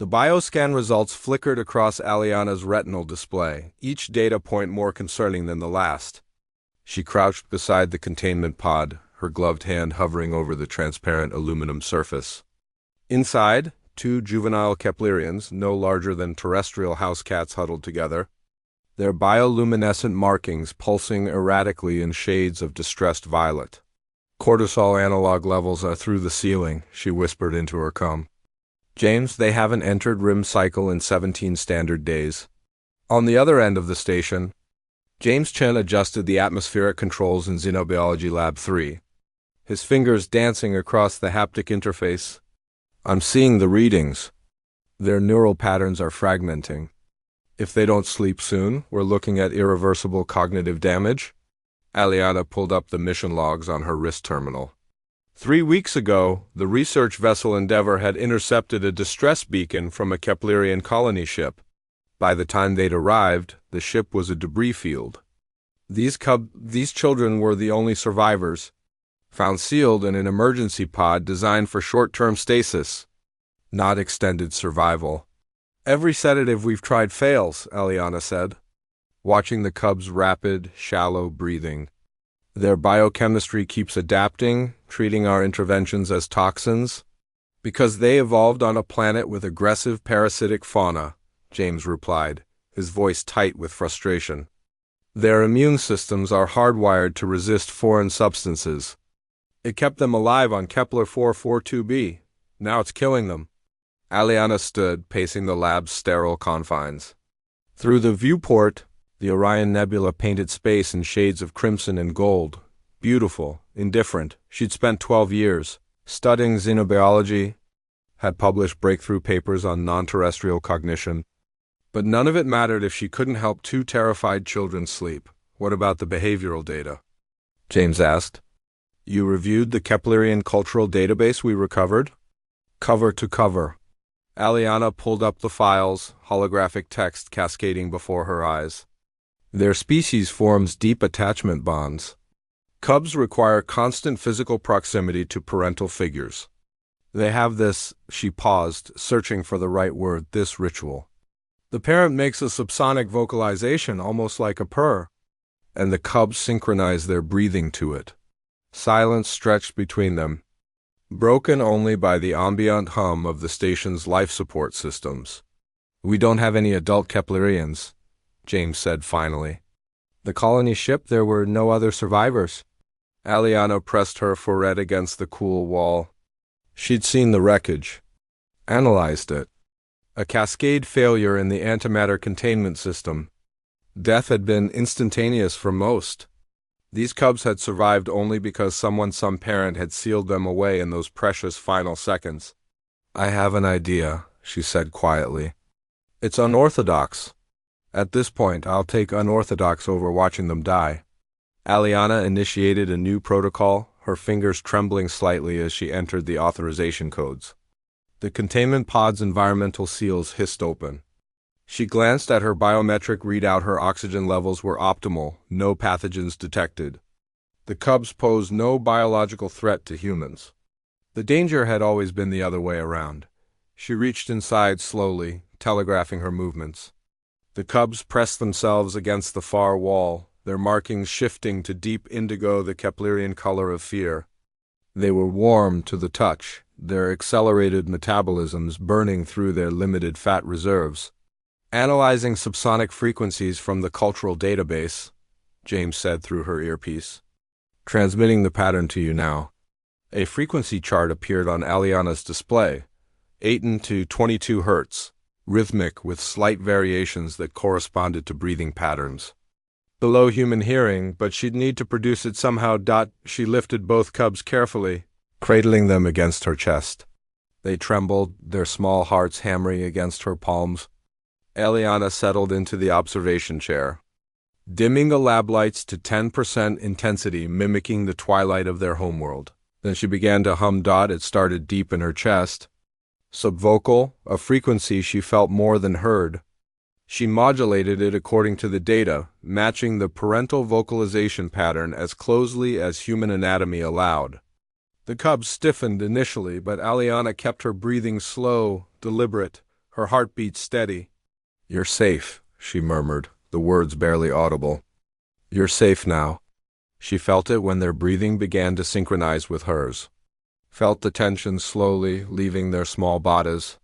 The bioscan results flickered across Aliana's retinal display, each data point more concerning than the last. She crouched beside the containment pod, her gloved hand hovering over the transparent aluminum surface. Inside, two juvenile Keplerians, no larger than terrestrial house cats huddled together, their bioluminescent markings pulsing erratically in shades of distressed violet. Cortisol analog levels are through the ceiling, she whispered into her cum. James, they haven't entered RIM cycle in 17 standard days. On the other end of the station, James Chen adjusted the atmospheric controls in Xenobiology Lab 3, his fingers dancing across the haptic interface. I'm seeing the readings. Their neural patterns are fragmenting. If they don't sleep soon, we're looking at irreversible cognitive damage. Aliana pulled up the mission logs on her wrist terminal. 3 weeks ago, the research vessel Endeavour had intercepted a distress beacon from a Keplerian colony ship. By the time they'd arrived, the ship was a debris field. These children were the only survivors, found sealed in an emergency pod designed for short-term stasis, not extended survival. Every sedative we've tried fails, Aliana said, watching the cubs' rapid, shallow breathing. Their biochemistry keeps adapting, treating our interventions as toxins. Because they evolved on a planet with aggressive parasitic fauna, James replied, his voice tight with frustration. Their immune systems are hardwired to resist foreign substances. It kept them alive on Kepler 442b. Now it's killing them. Aliana stood, pacing the lab's sterile confines. Through the viewport, the Orion Nebula painted space in shades of crimson and gold. Beautiful, indifferent. She'd spent 12 years studying xenobiology, had published breakthrough papers on non-terrestrial cognition. But none of it mattered if she couldn't help two terrified children sleep. What about the behavioral data? James asked. You reviewed the Keplerian cultural database we recovered? Cover to cover. Aliana pulled up the files, holographic text cascading before her eyes. Their species forms deep attachment bonds. Cubs require constant physical proximity to parental figures. They have this, she paused, searching for the right word, this ritual. The parent makes a subsonic vocalization, almost like a purr, and the cubs synchronize their breathing to it. Silence stretched between them, broken only by the ambient hum of the station's life support systems. We don't have any adult Keplerians, James said finally. The colony ship, there were no other survivors. Aliana pressed her forehead against the cool wall. She'd seen the wreckage, analyzed it. A cascade failure in the antimatter containment system. Death had been instantaneous for most. These cubs had survived only because some parent had sealed them away in those precious final seconds. I have an idea, she said quietly. It's unorthodox. At this point, I'll take unorthodox over watching them die. Aliana initiated a new protocol, her fingers trembling slightly as she entered the authorization codes. The containment pod's environmental seals hissed open. She glanced at her biometric readout. Her oxygen levels were optimal, no pathogens detected. The cubs posed no biological threat to humans. The danger had always been the other way around. She reached inside slowly, telegraphing her movements. The cubs pressed themselves against the far wall, their markings shifting to deep indigo, the Keplerian color of fear. They were warm to the touch, their accelerated metabolisms burning through their limited fat reserves. Analyzing subsonic frequencies from the cultural database, James said through her earpiece. Transmitting the pattern to you now. A frequency chart appeared on Aliana's display, 8 to 22 Hz, rhythmic with slight variations that corresponded to breathing patterns. Below human hearing, but she'd need to produce it somehow. She lifted both cubs carefully, cradling them against her chest. They trembled, their small hearts hammering against her palms. Aliana settled into the observation chair, dimming the lab lights to 10% intensity, mimicking the twilight of their homeworld. Then she began to hum. It started deep in her chest. Subvocal, a frequency she felt more than heard. She modulated it according to the data, matching the parental vocalization pattern as closely as human anatomy allowed. The cubs stiffened initially, but Aliana kept her breathing slow, deliberate, her heartbeat steady. "You're safe," she murmured, the words barely audible. "You're safe now." She felt it when their breathing began to synchronize with hers. Felt the tension slowly leaving their small bodies.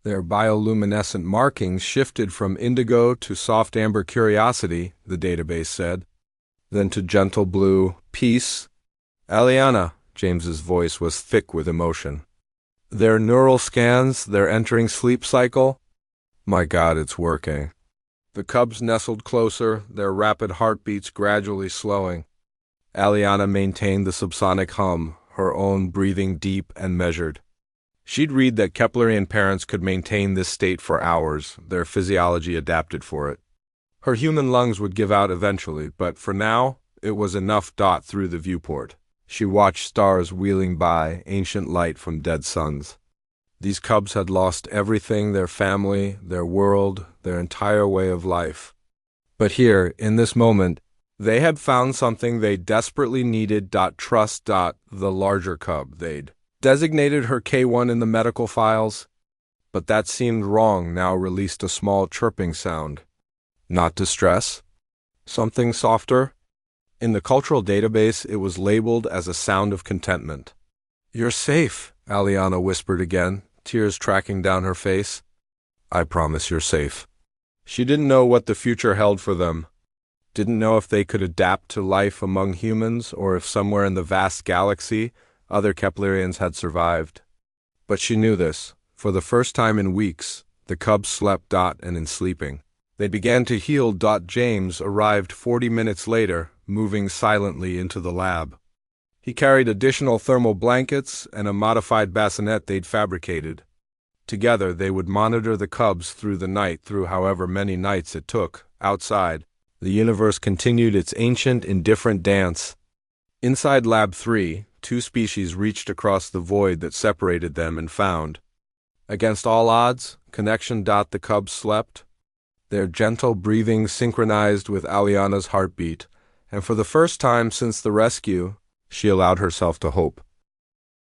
Their bioluminescent markings shifted from indigo to soft amber curiosity, the database said, then to gentle blue peace. "Aliana," James's voice was thick with emotion. "Their neural scans, they're entering sleep cycle. My God, it's working." The cubs nestled closer, their rapid heartbeats gradually slowing. Aliana maintained the subsonic hum, her own breathing deep and measured. She'd read that Keplerian parents could maintain this state for hours, their physiology adapted for it. Her human lungs would give out eventually, but for now, it was enough. Through the viewport, she watched stars wheeling by, ancient light from dead suns. These cubs had lost everything, their family, their world, their entire way of life. But here, in this moment, they had found something they desperately needed. Trust. The larger cub, they'd designated her K1 in the medical files, but that seemed wrong. Now released a small chirping sound. Not distress? Something softer? In the cultural database, it was labeled as a sound of contentment. "You're safe," Aliana whispered again, tears tracking down her face. "I promise you're safe." She didn't know what the future held for them. Didn't know if they could adapt to life among humans or if somewhere in the vast galaxy other Keplerians had survived. But she knew this. For the first time in weeks, the cubs slept. And in sleeping, they began to heal. James arrived 40 minutes later, moving silently into the lab. He carried additional thermal blankets and a modified bassinet they'd fabricated. Together, they would monitor the cubs through the night, through however many nights it took. Outside, the universe continued its ancient, indifferent dance. Inside Lab 3, two species reached across the void that separated them and found, against all odds, connection. The cubs slept, their gentle breathing synchronized with Aliana's heartbeat, and for the first time since the rescue, she allowed herself to hope.